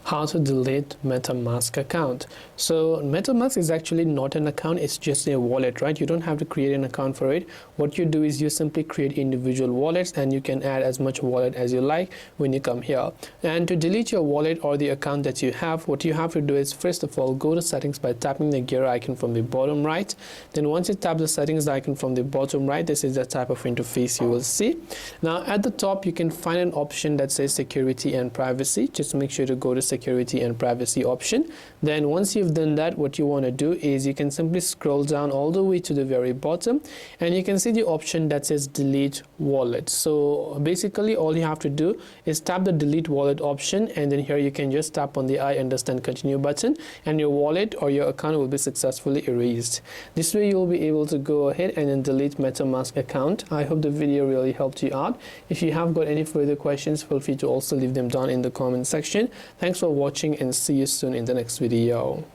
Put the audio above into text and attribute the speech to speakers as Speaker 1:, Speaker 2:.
Speaker 1: How to delete Metamask account. So Metamask is actually not an account, it's just a wallet, right? You don't have to create an account for it. What you do is you simply create individual wallets, and you can add as much wallet as you like when you come here. And to delete your wallet or the account that you have, what you have to do is, first of all, go to settings by tapping the gear icon from the bottom right. Then once you tap the settings icon from the bottom right, this is the type of interface you will see. Now at the top you can find an option that says security and privacy. Just make sure to go to security and privacy option. Then once you've done that, what you want to do is you can simply scroll down all the way to the very bottom, and you can see the option that says delete wallet. So basically all you have to do is tap the delete wallet option, and then here you can just tap on the I understand continue button, and your wallet or your account will be successfully erased. This way you'll be able to go ahead and then delete Metamask account. I hope the video really helped you out. If you have got any further questions, feel free to also leave them down in the comment section. Thanks for watching, and see you soon in the next video.